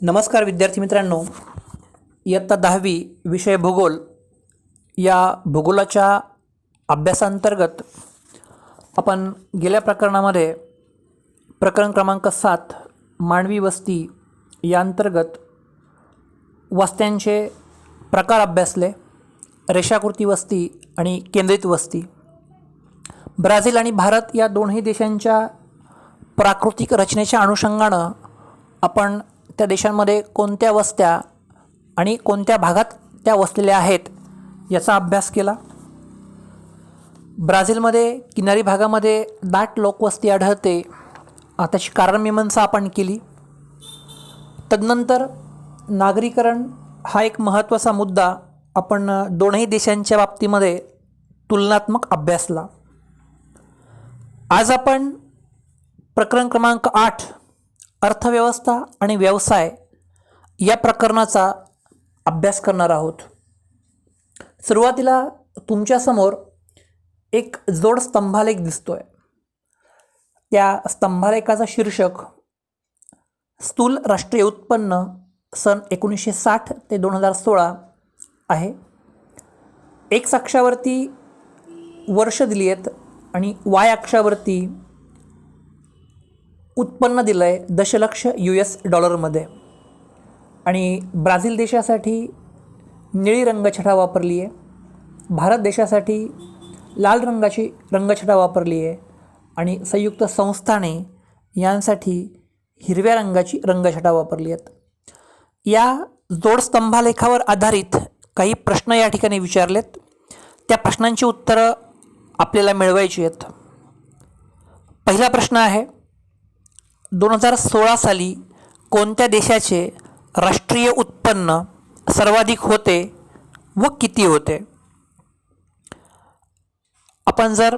नमस्कार विद्यार्थी मित्रांनो, इयत्ता 10वी विषय भूगोल या भूगोलाच्या अभ्यासांतर्गत आपण गेल्या प्रकरणामध्ये प्रकरण क्रमांक 7 मानवी वस्ती या अंतर्गत वस्त्यांचे प्रकार अभ्यासले. रेषाकृती वस्ती आणि केंद्रित वस्ती. ब्राझील आणि भारत या दोन्ही देशांच्या प्राकृतिक रचनेच्या अनुषंगानं आपण त्या देशांमध्ये कोणत्या वस्त्या आणि कोणत्या भागात त्या वसलेल्या आहेत याचा अभ्यास केला. ब्राझीलमध्ये किनारी भागामध्ये दाट लोकवस्ती आढळते, त्याची कारणमीमांसा आपण केली. तदनंतर नागरीकरण हा एक महत्त्वाचा मुद्दा आपण दोन्ही देशांच्या बाबतीमध्ये तुलनात्मक अभ्यासला. आज आपण प्रकरण क्रमांक 8 अर्थव्यवस्था आणि व्यवसाय या प्रकरणाचा अभ्यास करणार आहोत. सुरुवातीला तुमच्यासमोर एक जोड स्तंभालेख दिसतोय. त्या स्तंभालेखाचं शीर्षक स्थूल राष्ट्रीय उत्पन्न सन 1960 ते 2016 आहे. एक्स अक्षावरती वर्ष दिली आहेत आणि वाय अक्षावरती उत्पन्न दिलं आहे दशलक्ष US डॉलरमध्ये. आणि ब्राझील देशासाठी निळी रंगछटा वापरली आहे, भारत देशासाठी लाल रंगाची रंगछटा वापरली आहे आणि संयुक्त संस्थाने यांसाठी हिरव्या रंगाची रंगछटा वापरली आहेत. या जोड स्तंभालेखावर आधारित काही प्रश्न या ठिकाणी विचारलेत. त्या प्रश्नांची उत्तरं आपल्याला मिळवायची आहेत. पहिला प्रश्न आहे, 2016 साली कोणत्या देशाचे राष्ट्रीय उत्पन्न सर्वाधिक होते व किती होते? आपण जर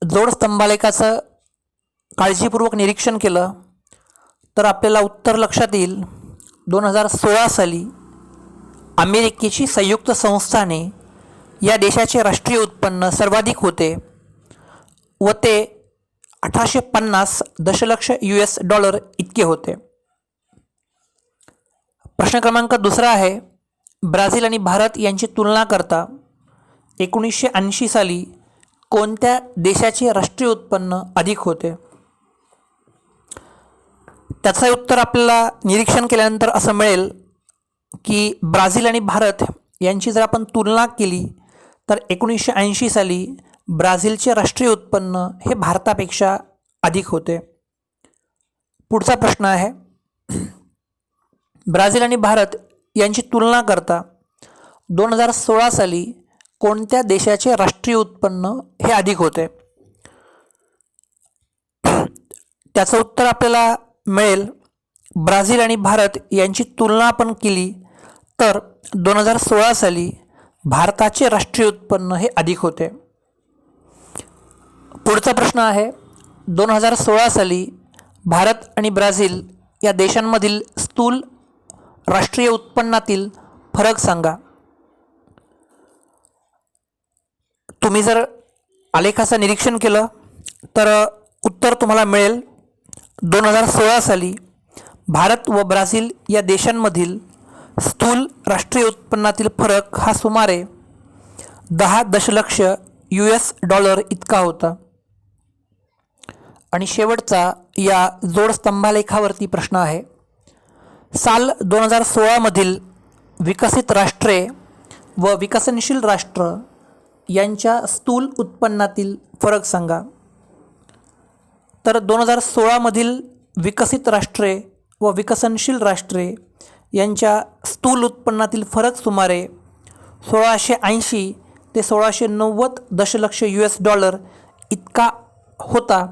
जोड स्तंभालेखाचं काळजीपूर्वक निरीक्षण केलं तर आपल्याला उत्तर लक्षात येईल. 2016 साली अमेरिकेची संयुक्त संस्थाने या देशाचे राष्ट्रीय उत्पन्न सर्वाधिक होते व ते 1850 दशलक्ष US डॉलर इतके होते. प्रश्न क्रमांक 2 आहे, ब्राझील आणि भारत यांची तुलना करता 1980 साली कोणत्या देशाचे राष्ट्रीय उत्पन्न अधिक होते? त्याचं उत्तर आपल्याला निरीक्षण केल्यानंतर असं मिळेल की ब्राझील आणि भारत यांची जर आपण तुलना केली तर 1980 साली ब्राझीलचे राष्ट्रीय उत्पन्न हे भारतापेक्षा अधिक होते. पुढचा प्रश्न आहे, ब्राझील आणि भारत यांची तुलना करता 2016 साली कोणत्या देशाचे राष्ट्रीय उत्पन्न हे अधिक होते? त्याचं उत्तर आपल्याला मिळेल, ब्राझील आणि भारत यांची तुलना आपण केली तर 2016 साली भारताचे राष्ट्रीय उत्पन्न हे अधिक होते. पुढचा प्रश्न आहे, 2016 साली भारत आणि ब्राझील या देशांमधील स्थूल राष्ट्रीय उत्पन्नातील फरक सांगा. तुम्ही जर आलेखाचं निरीक्षण केलं तर उत्तर तुम्हाला मिळेल, 2016 साली भारत व ब्राझील या देशांमधील स्थूल राष्ट्रीय उत्पन्नातील फरक हा सुमारे 10 दशलक्ष US डॉलर इतका होता. आणि शेवटचा या जोड स्तंभालेखावरती प्रश्न आहे, साल 2016 मधील विकसित राष्ट्रे व विकसनशील राष्ट्र यांच्या स्थूल उत्पन्नातील फरक सांगा. तर 2016 मधील विकसित राष्ट्रे व विकसनशील राष्ट्रे यांच्या स्थूल उत्पन्नातील फरक सुमारे 1680 ते 1690 दशलक्ष US डॉलर इतका होता.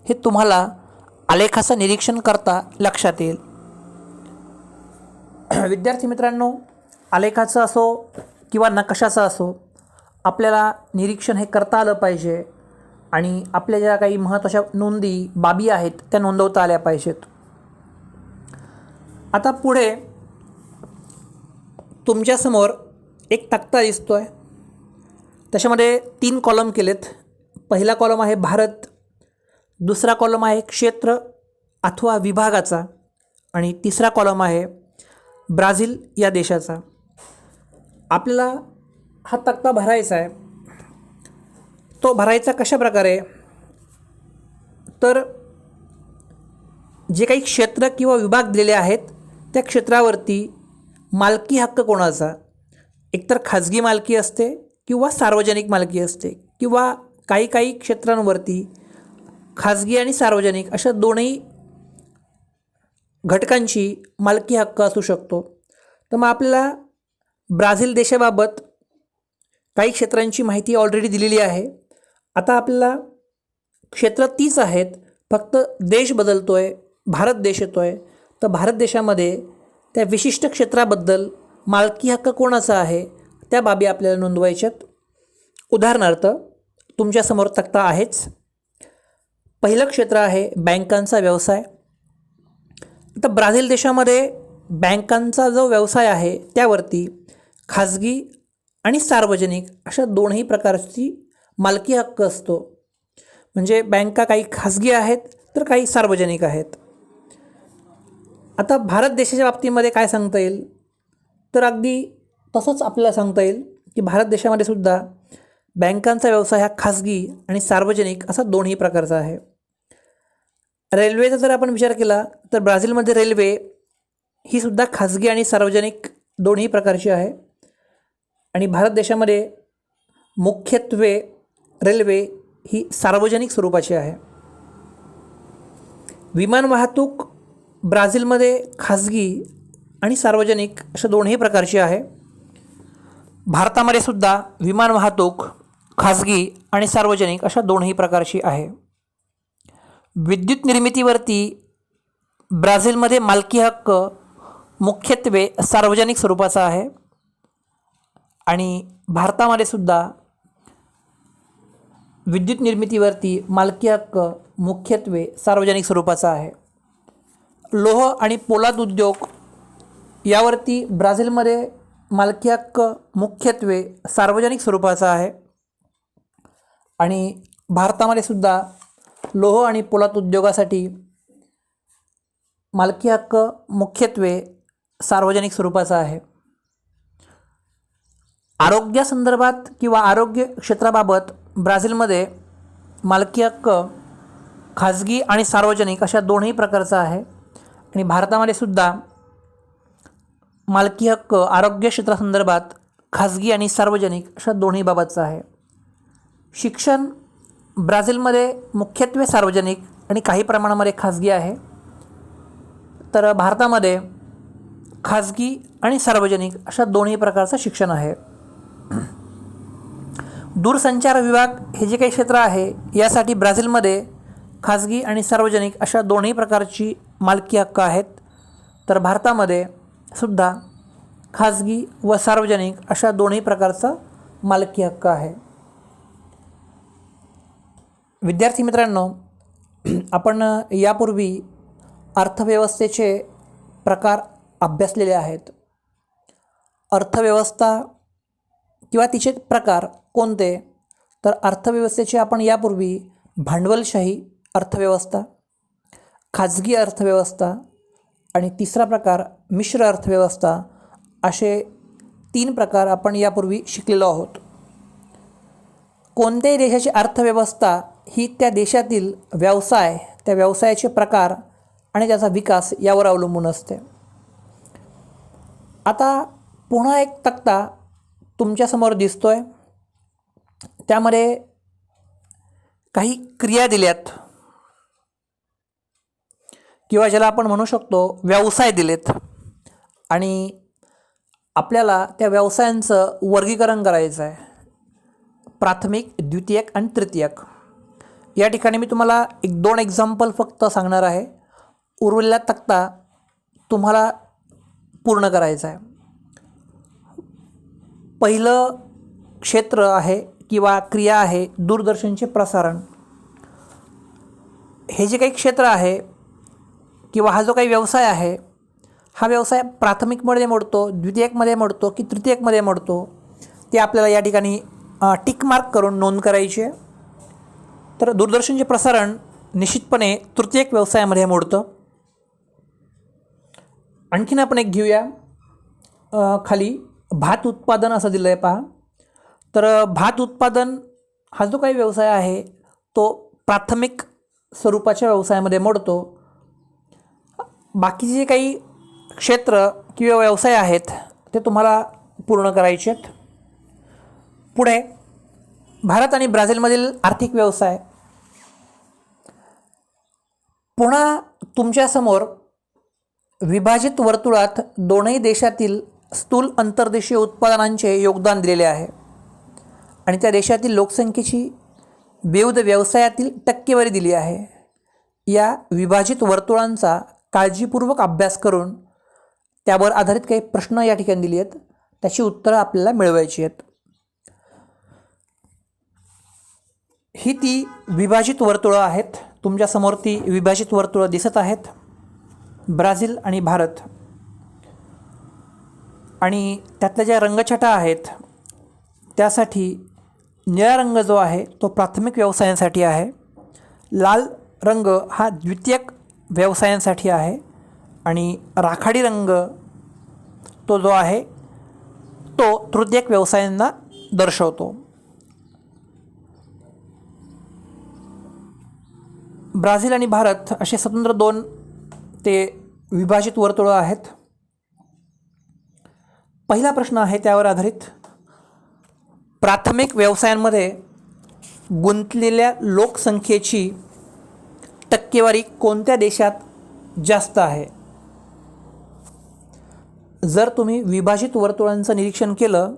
हे तुम्हाला आलेखाचं निरीक्षण करता लक्षात येईल. विद्यार्थी मित्रांनो, आलेखाचं असो किंवा नकाशाचं असो, आपल्याला निरीक्षण हे करता आलं पाहिजे आणि आपल्या ज्या काही महत्त्वाच्या नोंदी बाबी आहेत त्या नोंदवता आल्या पाहिजेत. आता पुढे तुमच्यासमोर एक तक्ता दिसतो आहे. त्याच्यामध्ये 3 कॉलम केलेत. पहिला कॉलम आहे भारत, दुसरा कॉलम आहे क्षेत्र अथवा विभागाचा आणि तिसरा कॉलम आहे ब्राझील या देशाचा. आपल्याला हा तक्ता भरायचा आहे. तो भरायचा कशा प्रकारे, तर जे काही क्षेत्र किंवा विभाग दिलेले आहेत त्या क्षेत्रावरती मालकी हक्क कोणाचा, एकतर खाजगी मालकी असते किंवा सार्वजनिक मालकी असते, किंवा काही काही क्षेत्रांवरती खाजगी आणि सार्वजनिक अशा दोनही घटकांची मालकी हक्क असू शकतो. तर मग आपल्याला ब्राझील देशाबाबत काही क्षेत्रांची माहिती ऑलरेडी दिलेली आहे. आता आपल्याला क्षेत्र तीच आहेत, फक्त देश बदलतो आहे, भारत देश येतो आहे. तर भारत देशामध्ये त्या विशिष्ट क्षेत्राबद्दल मालकी हक्क कोणाचा आहे त्या बाबी आपल्याला नोंदवायच्यात. उदाहरणार्थ तुमच्यासमोर तक्ता आहेच. पहिलं क्षेत्र आहे बँकांचा व्यवसाय. आता ब्राझील देशामध्ये बँकांचा जो व्यवसाय आहे त्यावरती खाजगी आणि सार्वजनिक अशा दोनही प्रकारची मालकी हक्क असतो. म्हणजे बँका काही खाजगी आहेत तर काही सार्वजनिक आहेत. आता भारत देशाच्या बाबतीमध्ये काय सांगता येईल, तर अगदी तसंच आपल्याला सांगता येईल की भारत देशामध्ये सुद्धा बँकांचा व्यवसाय हा खाजगी आणि सार्वजनिक असा दोन्ही प्रकारचा आहे. रेल्वेचा जर आपण विचार केला तर ब्राझीलमध्ये रेल्वे ही सुद्धा खाजगी आणि सार्वजनिक दोन्ही प्रकारची आहे. आणि भारत देशामध्ये मुख्यत्वे रेल्वे ही सार्वजनिक स्वरूपाची आहे. विमान वाहतूक ब्राझीलमध्ये खाजगी आणि सार्वजनिक अशा दोन्ही प्रकारची आहे. भारतामध्ये सुद्धा विमान वाहतूक खाजगी आणि सार्वजनिक अशा दोन्ही प्रकारची आहे. विद्युत निर्मितीवरती ब्राझीलमध्ये मालकी हक्क मुख्यत्वे सार्वजनिक स्वरूपाचा आहे. आणि भारतामध्ये सुद्धा विद्युत निर्मितीवरती मालकी हक्क मुख्यत्वे सार्वजनिक स्वरूपाचा आहे. लोह आणि पोलाद उद्योग यावरती ब्राझीलमध्ये मालकी हक्क मुख्यत्वे सार्वजनिक स्वरूपाचा आहे. आणि भारतामध्ये सुद्धा लोह आणि पोलाद उद्योगासाठी मालकी हक्क मुख्यत्वे सार्वजनिक स्वरूपाचा आहे. आरोग्यासंदर्भात किंवा आरोग्य क्षेत्राबाबत ब्राझीलमध्ये मालकी हक्क खाजगी आणि सार्वजनिक अशा दोन्ही प्रकारचा आहे. आणि भारतामध्ये सुद्धा मालकी हक्क आरोग्य क्षेत्रासंदर्भात खाजगी आणि सार्वजनिक अशा दोन्ही बाबतचा आहे. शिक्षण ब्राझीलमध्ये मुख्यत्वे सार्वजनिक आणि काही प्रमाणामध्ये खाजगी आहे. तर भारतामध्ये खाजगी आणि सार्वजनिक अशा दोन्ही प्रकारचं शिक्षण आहे. दूरसंचार विभाग हे जे काही क्षेत्र आहे यासाठी ब्राझीलमध्ये खाजगी आणि सार्वजनिक अशा दोन्ही प्रकारची मालकी हक्क आहेत. तर भारतामध्ये सुद्धा खाजगी व सार्वजनिक अशा दोन्ही प्रकारचा मालकी हक्क आहे. विद्यार्थी मित्रांनो, आपण यापूर्वी अर्थव्यवस्थेचे प्रकार अभ्यासलेले आहेत. अर्थव्यवस्था किंवा तिचे प्रकार कोणते, तर अर्थव्यवस्थेचे आपण यापूर्वी भांडवलशाही अर्थव्यवस्था, खाजगी अर्थव्यवस्था आणि तिसरा प्रकार मिश्र अर्थव्यवस्था असे 3 प्रकार आपण यापूर्वी शिकलेलो आहोत. कोणत्याही देशाची अर्थव्यवस्था ही त्या देशातील व्यवसाय, त्या व्यवसायाचे प्रकार आणि त्याचा विकास यावर अवलंबून असते. आता पुन्हा एक तक्ता तुमच्यासमोर दिसतोय. त्यामध्ये काही क्रिया दिल्यात किंवा ज्याला आपण म्हणू शकतो व्यवसाय दिलेत आणि आपल्याला त्या व्यवसायांचं वर्गीकरण करायचं आहे. प्राथमिक, द्वितीयक आणि तृतीयक. या ठिकाणी मी तुम्हाला 1-2 एक्झाम्पल फक्त सांगणार आहे. उरलेला तक्ता तुम्हाला पूर्ण करायचा आहे. पहिलं क्षेत्र आहे किंवा क्रिया आहे दूरदर्शनचे प्रसारण. हे जे काही क्षेत्र आहे किंवा हा जो काही व्यवसाय आहे, हा व्यवसाय प्राथमिकमध्ये मोडतो, द्वितीयकमध्ये मोडतो की तृतीयकमध्ये मोडतो, ते आपल्याला या ठिकाणी टिक मार्क करून नोंद करायची आहे. तर दूरदर्शनचे प्रसारण निश्चितपणे तृतीयक व्यवसायामध्ये मोडतं. आणखीन आपण एक घेऊया. खाली भात उत्पादन असं दिलं आहे पहा. तर भात उत्पादन हा जो काही व्यवसाय आहे तो प्राथमिक स्वरूपाच्या व्यवसायामध्ये मोडतो. बाकीचे जे काही क्षेत्र किंवा व्यवसाय आहेत ते तुम्हाला पूर्ण करायचे आहेत. पुढे भारत आणि ब्राझीलमधील आर्थिक व्यवसाय. पुन्हा तुमच्यासमोर विभाजित वर्तुळात दोनही देशातील स्थूल अंतर्देशीय उत्पादनांचे योगदान दिलेले आहे आणि त्या देशातील लोकसंख्येची विविध व्यवसायातील टक्केवारी दिली आहे. या विभाजित वर्तुळांचा काळजीपूर्वक अभ्यास करून त्यावर आधारित काही प्रश्न या ठिकाणी दिली आहेत, त्याची उत्तरं आपल्याला मिळवायची आहेत. ही ती विभाजित वर्तुळं आहेत. तुमच्यासमोर ती विभाजित वर्तुळं दिसत आहेत, ब्राझील आणि भारत. आणि त्यातल्या ज्या रंगछटा आहेत त्यासाठी निळा रंग जो आहे तो प्राथमिक व्यवसायांसाठी आहे, लाल रंग हा द्वितीयक व्यवसायांसाठी आहे आणि राखाडी रंग तो जो आहे तो तृतीयक व्यवसायांना दर्शवतो. ब्राझील आणि भारत असे स्वतंत्र दोन ते विभाजित वर्तुळं आहेत. पहिला प्रश्न आहे त्यावर आधारित, प्राथमिक व्यवसायांमध्ये गुंतलेल्या लोकसंख्येची टक्केवारी कोणत्या देशात जास्त आहे? जर तुम्ही विभाजित वर्तुळांचं निरीक्षण केलं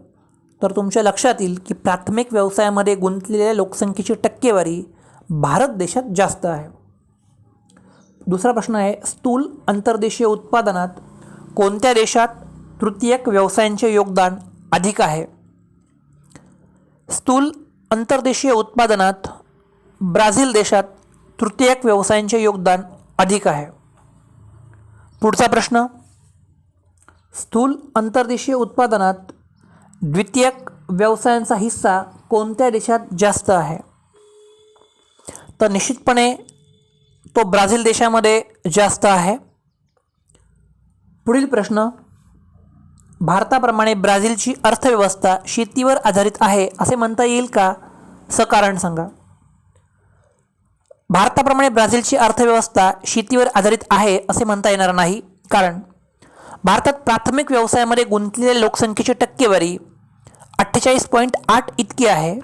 तर तुमच्या लक्षात येईल की प्राथमिक व्यवसायामध्ये गुंतलेल्या लोकसंख्येची टक्केवारी भारत देशात जास्त आहे. दुसरा प्रश्न आहे, स्थूल अंतर्देशीय उत्पादनात कोणत्या देशात तृतीयक व्यवसायांचे योगदान अधिक आहे? स्थूल अंतर्देशीय उत्पादनात ब्राझील देशात तृतीयक व्यवसायांचे योगदान अधिक आहे. पुढचा प्रश्न, स्थूल अंतर्देशीय उत्पादनात द्वितीयक व्यवसायांचा हिस्सा कोणत्या देशात जास्त आहे? तर निश्चितपणे तो ब्राझील देशामध्ये जास्त आहे. पुढील प्रश्न, भारताप्रमाणे ब्राझीलची अर्थव्यवस्था शेतीवर आधारित आहे असे म्हणता येईल का? सकारण सांगा. भारताप्रमाणे ब्राझीलची अर्थव्यवस्था शेतीवर आधारित आहे असे म्हणता येणार नाही, कारण भारतात प्राथमिक व्यवसायामध्ये गुंतलेल्या लोकसंख्येची टक्केवारी 48.8 इतकी आहे.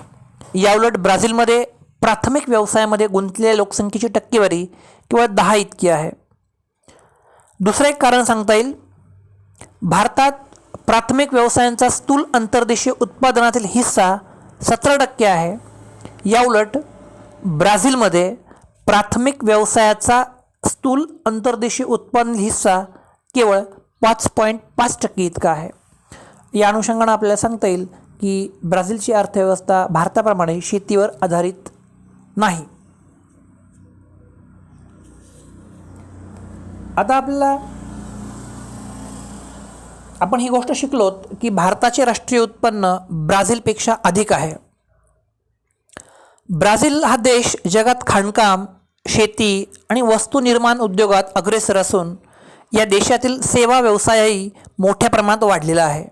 याउलट ब्राझीलमध्ये प्राथमिक व्यवसायामध्ये गुंतलेल्या लोकसंख्येची टक्केवारी केवळ 10 इतकी आहे. दुसरं एक कारण सांगता येईल, भारतात प्राथमिक व्यवसायांचा स्थूल अंतर्देशीय उत्पादनातील हिस्सा 17% आहे. याउलट ब्राझीलमध्ये प्राथमिक व्यवसायाचा स्थूल अंतर्देशीय उत्पादन हिस्सा केवळ 5.5% इतका आहे. या अनुषंगाने आपल्याला सांगता येईल की ब्राझीलची अर्थव्यवस्था भारताप्रमाणे शेतीवर आधारित नाही. आता आपण ही गोष्ट शिकलोत की भारताचे राष्ट्रीय उत्पन्न ब्राझीलपेक्षा अधिक आहे. ब्राझील हा देश जगात खाणकाम, शेती आणि वस्तू निर्माण उद्योगात अग्रेसर असून या देशातील सेवा व्यवसायही मोठ्या प्रमाणात वाढलेला आहे.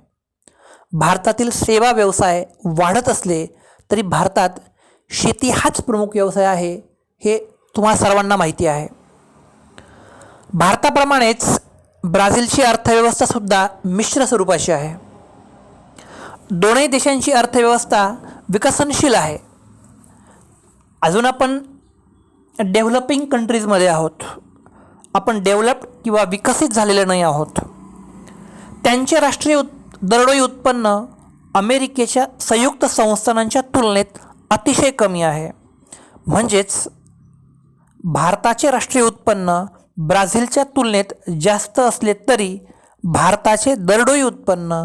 भारतातील सेवा व्यवसाय वाढत असले तरी भारतात शेती हाच प्रमुख व्यवसाय आहे, हे तुम्हा सर्वांना माहिती आहे. भारताप्रमाणेच ब्राझीलची अर्थव्यवस्थासुद्धा मिश्र स्वरूपाची आहे. दोनही देशांची अर्थव्यवस्था विकसनशील आहे. अजून आपण डेव्हलपिंग कंट्रीजमध्ये आहोत, आपण डेव्हलप्ड किंवा विकसित झालेले नाही आहोत. त्यांचे राष्ट्रीय दरडोई उत्पन्न अमेरिकेच्या संयुक्त संस्थानांच्या तुलनेत अतिशय कमी आहे. म्हणजेच भारताचे राष्ट्रीय उत्पन्न ब्राझीलच्या तुलनेत जास्त असले तरी भारताचे दरडोई उत्पन्न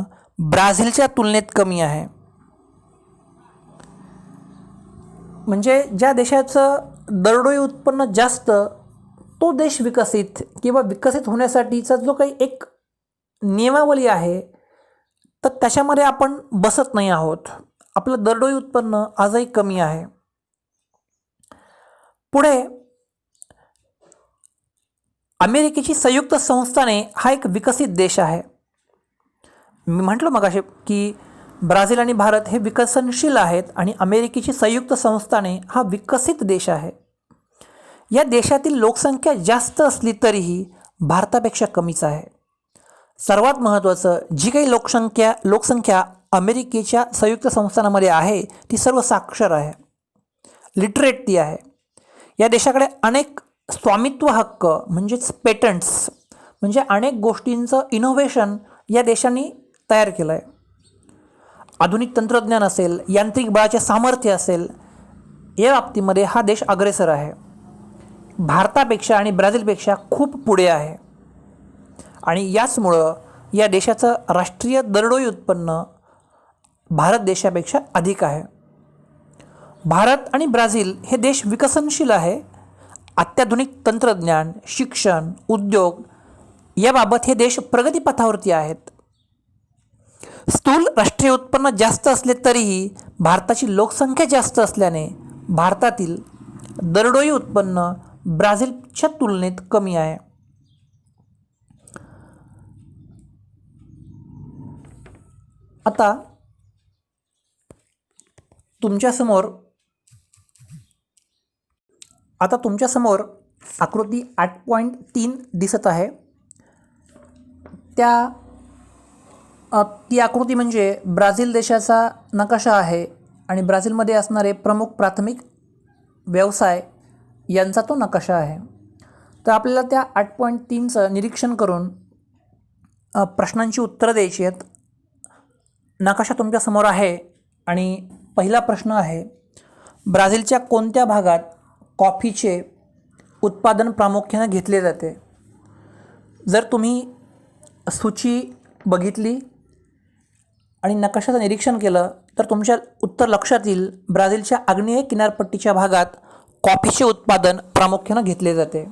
ब्राझीलच्या तुलनेत कमी आहे. म्हणजे ज्या देशाचं दरडोई उत्पन्न जास्त तो देश विकसित किंवा विकसित होण्यासाठीचा जो काही एक नियमावली आहे तर त्याच्यामध्ये आपण बसत नाही आहोत. आपलं दरडोई उत्पन्न आजही कमी आहे. पुढे अमेरिकेची संयुक्त संस्थाने हा एक विकसित देश आहे. मी म्हटलं मगाशी की ब्राझील आणि भारत हे विकसनशील आहेत आणि अमेरिकेची संयुक्त संस्थाने हा विकसित देश आहे. या देशातील लोकसंख्या जास्त असली तरीही भारतापेक्षा कमीच आहे. सर्वात महत्त्वाचं, जी काही लोकसंख्या अमेरिकेच्या संयुक्त संस्थानामध्ये आहे ती सर्व साक्षर आहे, लिटरेट ती आहे. या देशाकडे अनेक स्वामित्व हक्क म्हणजेच पेटंट्स, म्हणजे अनेक गोष्टींचं इनोव्हेशन या देशांनी तयार केलं आहे. आधुनिक तंत्रज्ञान असेल, यांत्रिक बळाचे सामर्थ्य असेल, या बाबतीमध्ये हा देश अग्रेसर आहे. भारतापेक्षा आणि ब्राझीलपेक्षा खूप पुढे आहे. आणि याचमुळं या देशाचं राष्ट्रीय दरडोई उत्पन्न भारत देशापेक्षा अधिक आहे. भारत आणि ब्राझील हे देश विकसनशील आहे. अत्याधुनिक तंत्रज्ञान, शिक्षण, उद्योग याबाबत हे देश प्रगतीपथावरती आहेत. स्थूल राष्ट्रीय उत्पन्न जास्त असले तरीही भारताची लोकसंख्या जास्त असल्याने भारतातील दरडोई उत्पन्न ब्राझीलच्या तुलनेत कमी आहे. आता तुमच्यासमोर आकृती 8.3 दिसत आहे. ती आकृती म्हणजे ब्राझील देशाचा नकाशा आहे आणि ब्राझीलमध्ये असणारे प्रमुख प्राथमिक व्यवसाय यांचा तो नकाशा आहे. तर आपल्याला त्या 8.3चं निरीक्षण करून प्रश्नांची उत्तरं द्यायची आहेत. नकाशा तुमच्यासमोर आहे आणि पहिला प्रश्न आहे, ब्राझीलच्या कोणत्या भागात कॉफीचे उत्पादन प्रामुख्याने घेतले जाते? जर तुम्ही सूची बघितली आणि नकाशाचं निरीक्षण केलं तर तुमच्या उत्तर लक्षात येईल, ब्राझीलच्या आग्नेय किनारपट्टीच्या भागात कॉफीचे उत्पादन प्रामुख्याने घेतले जाते.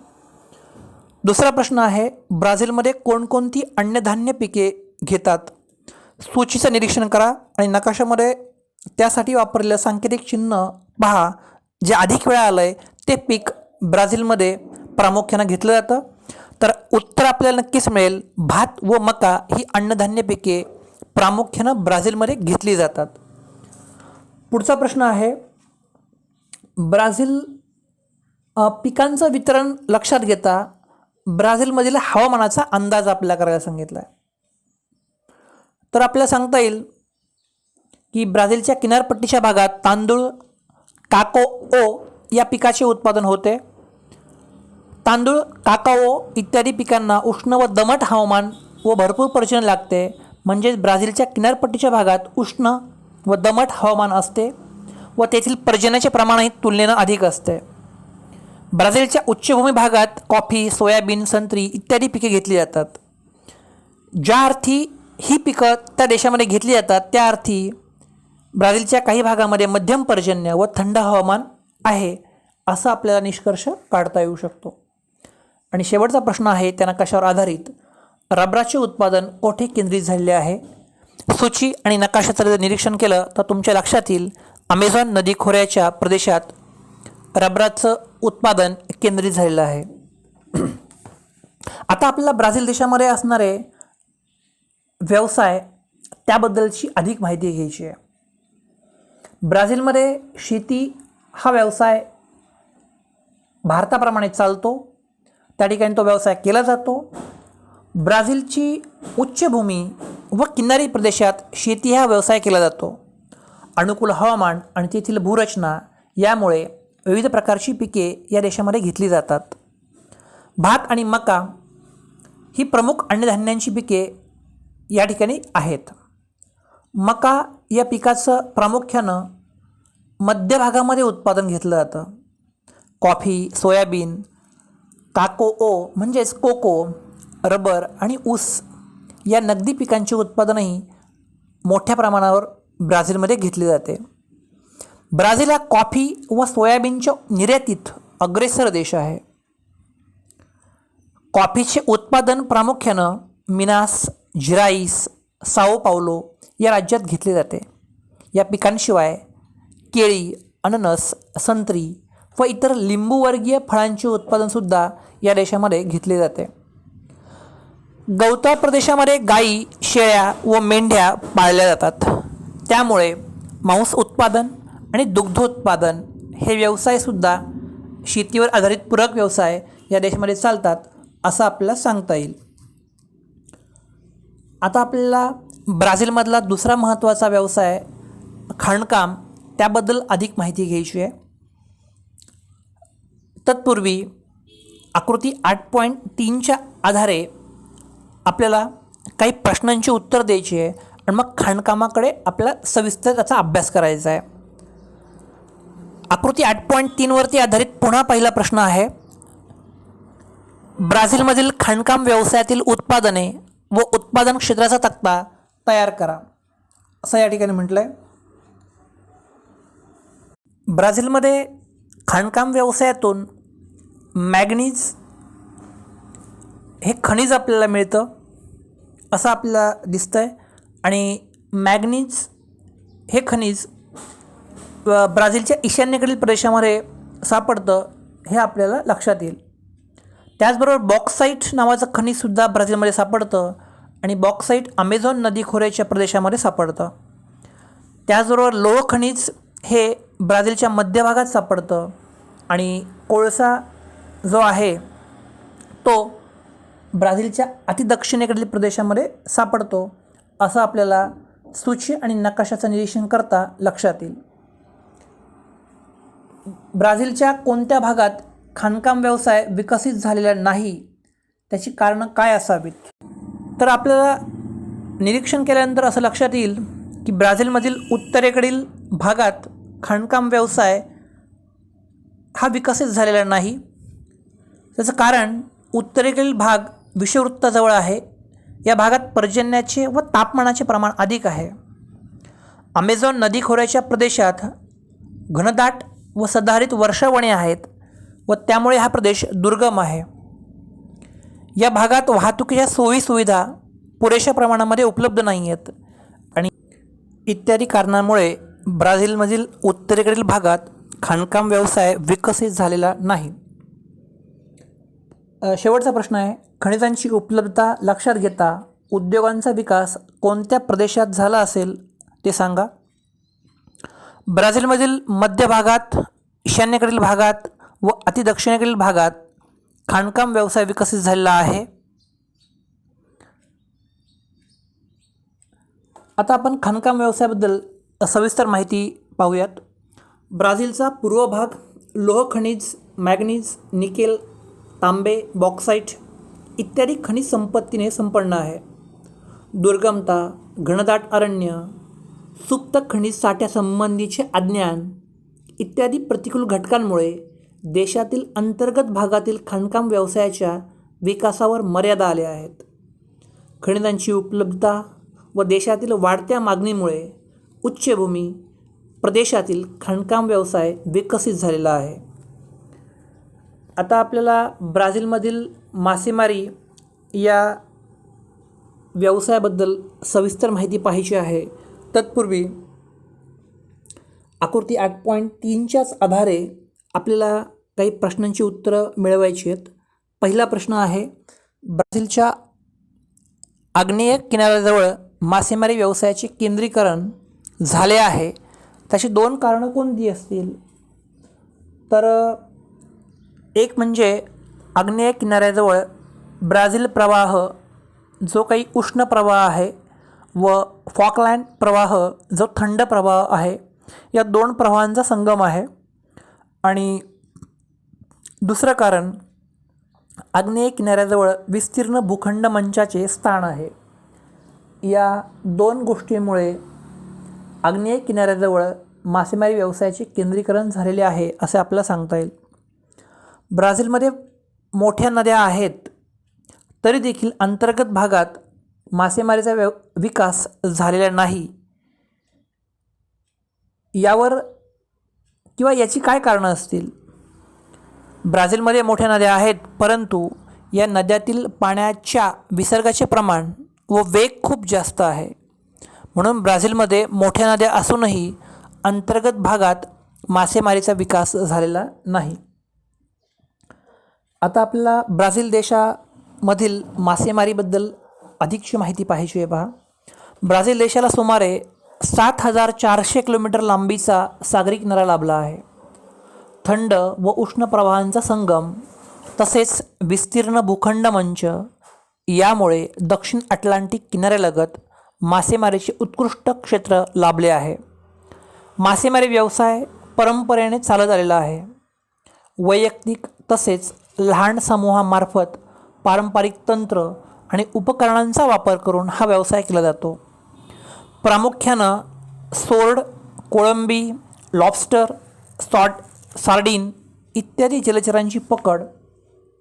दुसरा प्रश्न आहे, ब्राझीलमध्ये कोणकोणती अन्नधान्य पिके घेतात? सूचीचं निरीक्षण करा आणि नकाशामध्ये त्यासाठी वापरलेलं सांकेतिक चिन्ह पहा. जे अधिक वेळा आलं आहे ते पीक ब्राझीलमध्ये प्रामुख्याने घेतलं जातं. तर उत्तर आपल्याला नक्कीच मिळेल, भात व मका ही अन्नधान्य पिके प्रामुख्यानं ब्राझीलमध्ये घेतली जातात. पुढचा प्रश्न आहे, ब्राझील पिकांचं वितरण लक्षात घेता ब्राझीलमधील हवामानाचा अंदाज आपल्याला करायला सांगितला आहे. तर आपल्याला सांगता येईल की ब्राझीलच्या किनारपट्टीच्या भागात तांदूळ, काकाओ या पिकाचे उत्पादन होते. तांदूळ, काकाओ इत्यादी पिकांना उष्ण व दमट हवामान व भरपूर पर्जन्य लागते. म्हणजेच ब्राझीलच्या किनारपट्टीच्या भागात उष्ण व दमट हवामान असते व तेथील पर्जन्याचे प्रमाणही तुलनेनं अधिक असते. ब्राझीलच्या उच्चभूमी भागात कॉफी, सोयाबीन, संत्री इत्यादी पिके घेतली जातात. ज्या अर्थी ही पिकं त्या देशामध्ये घेतली जातात त्या अर्थी ब्राझीलच्या काही भागामध्ये मध्यम पर्जन्य व थंड हवामान आहे, असा आपल्याला निष्कर्ष काढता येऊ शकतो. आणि शेवटचा प्रश्न आहे त्या नकाशावर आधारित, रबराचे उत्पादन कोठे केंद्रित झालेले आहे? सूची आणि नकाशाचं जर निरीक्षण केलं तर तुमच्या लक्षात येईल, अमेझॉन नदी खोऱ्याच्या प्रदेशात रबराचं उत्पादन केंद्रित झालेलं आहे. आता आपल्याला ब्राझील देशामध्ये असणारे व्यवसाय त्याबद्दलची अधिक माहिती घ्यायची आहे. ब्राझीलमध्ये शेती हा व्यवसाय भारताप्रमाणे चालतो, त्या ठिकाणी तो व्यवसाय केला जातो. ब्राझीलची उच्चभूमी व किनारी प्रदेशात शेती हा व्यवसाय केला जातो. अनुकूल हवामान आणि तेथील भूरचना यामुळे विविध प्रकारची पिके या देशामध्ये घेतली जातात. भात आणि मका ही प्रमुख अन्नधान्यांची पिके या ठिकाणी आहेत. मका या पिकाचं प्रामुख्यानं मध्य भागामध्ये उत्पादन घेतलं जातं. कॉफी, सोयाबीन, काकाओ म्हणजेच कोको, रबर आणि ऊस या नगदी पिकांचे उत्पादनही मोठ्या प्रमाणावर ब्राझीलमध्ये घेतले जाते. ब्राझील हा कॉफी व सोयाबीनच्या निर्यातीत अग्रेसर देश आहे. कॉफीचे उत्पादन प्रामुख्यानं मिनास जिराईस, साओ पावलो या राज्यात घेतले जाते. या पिकांशिवाय केळी, अननस, संत्री व इतर लिंबूवर्गीय फळांचे उत्पादनसुद्धा या देशामध्ये घेतले जाते. गवताळ प्रदेशामध्ये गायी, शेळ्या व मेंढ्या पाळल्या जातात. त्यामुळे मांस उत्पादन आणि दुग्धोत्पादन हे व्यवसायसुद्धा शेतीवर आधारित पूरक व्यवसाय या देशामध्ये चालतात असं आपल्याला सांगता येईल. आता आपल्याला ब्राझीलमधला दुसरा महत्त्वाचा व्यवसाय खाणकाम त्याबद्दल अधिक माहिती घ्यायची आहे. तत्पूर्वी आकृती 8.3च्या आधारे आपल्याला काही प्रश्नांची उत्तर द्यायची आहे आणि मग खाणकामाकडे आपल्याला सविस्तर त्याचा अभ्यास करायचा आहे. आकृती 8.3वरती आधारित पुन्हा पहिला प्रश्न आहे, ब्राझीलमधील खाणकाम व्यवसायातील उत्पादने व उत्पादन क्षेत्राचा तक्ता तयार करा असं या ठिकाणी म्हटलं आहे. ब्राझीलमध्ये खाणकाम व्यवसायातून मॅग्नीज हे खनिज आपल्याला मिळतं असं आपल्याला दिसतं आहे आणि मॅग्नीज हे खनिज ब्राझीलच्या ईशान्येकडील प्रदेशामध्ये सापडतं हे आपल्याला लक्षात येईल. त्याचबरोबर बॉक्साईट नावाचं खनिजसुद्धा ब्राझीलमध्ये सापडतं आणि बॉक्साईट अमेझॉन नदी खोऱ्याच्या प्रदेशामध्ये सापडतं. त्याचबरोबर लोह खनिज हे ब्राझीलच्या मध्यभागात सापडतं आणि कोळसा जो आहे तो ब्राझीलच्या अतिदक्षिणेकडील प्रदेशामध्ये सापडतो असं आपल्याला सूची आणि नकाशाचं निरीक्षण करता लक्षात येईल. ब्राझीलच्या कोणत्या भागात खाणकाम व्यवसाय विकसित झालेला नाही त्याची कारणं काय असावीत, तर आपल्याला निरीक्षण केल्यानंतर असं लक्षात येईल की ब्राझीलमधील उत्तरेकडील भागात खाणकाम व्यवसाय हा विकसित झालेला नाही. त्याचं कारण उत्तरेकडील भाग विषुववृत्ताजवळ आहे. या भागात पर्जन्याचे व तापमानाचे प्रमाण अधिक आहे. अमेझॉन नदी खोऱ्याच्या प्रदेशात घनदाट व सदाहरित वर्षावने आहेत व त्यामुळे हा प्रदेश दुर्गम आहे. या भागात वाहतुकीच्या सोयीसुविधा पुरेशा प्रमाणामध्ये उपलब्ध नाही आहेत आणि इत्यादी कारणांमुळे ब्राझीलमधील उत्तरेकडील भागात खाणकाम व्यवसाय विकसित झालेला नाही. शेवटचा प्रश्न आहे, खनिजांची उपलब्धता लक्षात घेता उद्योगांचा विकास कोणत्या प्रदेशात झाला असेल ते सांगा. ब्राझीलमधील मध्य भागात, ईशान्येकडील भागात व अतिदक्षिणेकडील भागात खाणकाम व्यवसाय विकसित झालेला आहे. आता आपण खाणकाम व्यवसायाबद्दल सविस्तर माहिती पाहूयात. ब्राझीलचा पूर्व भाग लोह खनिज, मॅग्नीज, निकेल, तांबे, बॉक्साईट इत्यादी खनिज संपत्तीने संपन्न आहे. दुर्गमता, घनदाट अरण्य, सुप्त खनिज साठ्यासंबंधीचे अज्ञान इत्यादी प्रतिकूल घटकांमुळे देशातील अंतर्गत भागातील खाणकाम व्यवसायाच्या विकासावर मर्यादा आल्या आहेत. खनिजांची उपलब्धता व देशातील वाढत्या मागणीमुळे उच्चभूमी प्रदेशातील खाणकाम व्यवसाय विकसित झालेला आहे. आता आपल्याला ब्राझीलमधील मासेमारी या व्यवसायाबद्दल सविस्तर माहिती पाहायची आहे. तत्पूर्वी आकृती 8.3च्याच आधारे आपल्याला काही प्रश्नांची उत्तरं मिळवायची आहेत. पहिला प्रश्न आहे, ब्राझीलच्या आग्नेय किनाऱ्याजवळ मासेमारी व्यवसायाचे केंद्रीकरण झाले आहे, त्याची दोन कारणं कोणती असतील, तर एक म्हणजे आग्नेय किनाऱ्याजवळ ब्राझील प्रवाह जो काही उष्ण प्रवाह आहे व फॉकलँड प्रवाह जो थंड प्रवाह आहे, या दोन प्रवाहांचा संगम आहे. आणि दुसरं कारण आग्नेय किनाऱ्याजवळ विस्तीर्ण भूखंड मंचाचे स्थान आहे. या दोन गोष्टींमुळे आग्नेय किनाऱ्याजवळ मासेमारी व्यवसायाचे केंद्रीकरण झालेले आहे असे आपल्याला सांगता येईल. ब्राझीलमध्ये मोठ्या नद्या आहेत तरी देखील अंतर्गत भागात मासेमारीचा विकास झालेला नाही. यावर किंवा याची काय कारणं असतील. ब्राझीलमध्ये मोठ्या नद्या आहेत परंतु या नद्यातील पाण्याच्या विसर्गाचे प्रमाण व वेग खूप जास्त आहे. म्हणून ब्राझीलमध्ये मोठ्या नद्या असूनही अंतर्गत भागात मासेमारीचा विकास झालेला नाही. आता आपल्याला ब्राझील मधील मासेमारीबद्दल अधिकची माहिती पाहायची आहे पहा. ब्राझील देशाला सुमारे 7,400 किलोमीटर लांबीचा सागरी किनारा लाभला आहे. थंड व उष्ण प्रवाहांचा संगम तसेच विस्तीर्ण भूखंड मंच यामुळे दक्षिण अटलांटिक किनाऱ्यालगत मासेमारीचे उत्कृष्ट क्षेत्र लाभले आहे. मासेमारी व्यवसाय परंपरेने चालत आलेला आहे. वैयक्तिक तसेच लहान समूहामार्फत पारंपरिक तंत्र आणि उपकरणांचा वापर करून हा व्यवसाय केला जातो. प्रामुख्यानं सोर्ड, कोळंबी, लॉबस्टर, सार्डिन इत्यादी जलचरांची पकड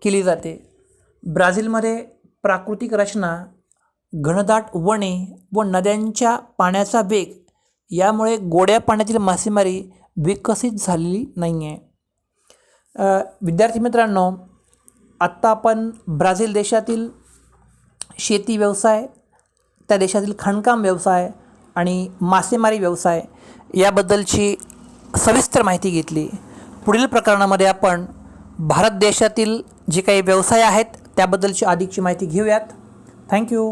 केली जाते. ब्राझीलमध्ये प्राकृतिक रचना, घनदाट वने व नद्यांच्या पाण्याचा वेग यामुळे गोड्या पाण्यातील मासेमारी विकसित झालेली नाही आहे. विद्यार्थी मित्रांनो, आत्ता आपण ब्राझील देशातील शेती व्यवसाय, त्या देशातील खाणकाम व्यवसाय आणि मासेमारी व्यवसाय याबद्दलची सविस्तर माहिती घेतली. पुढील प्रकरणामध्ये आपण भारत देशातील जे काही व्यवसाय आहेत त्याबद्दलची अधिकची माहिती घेऊयात. थँक्यू.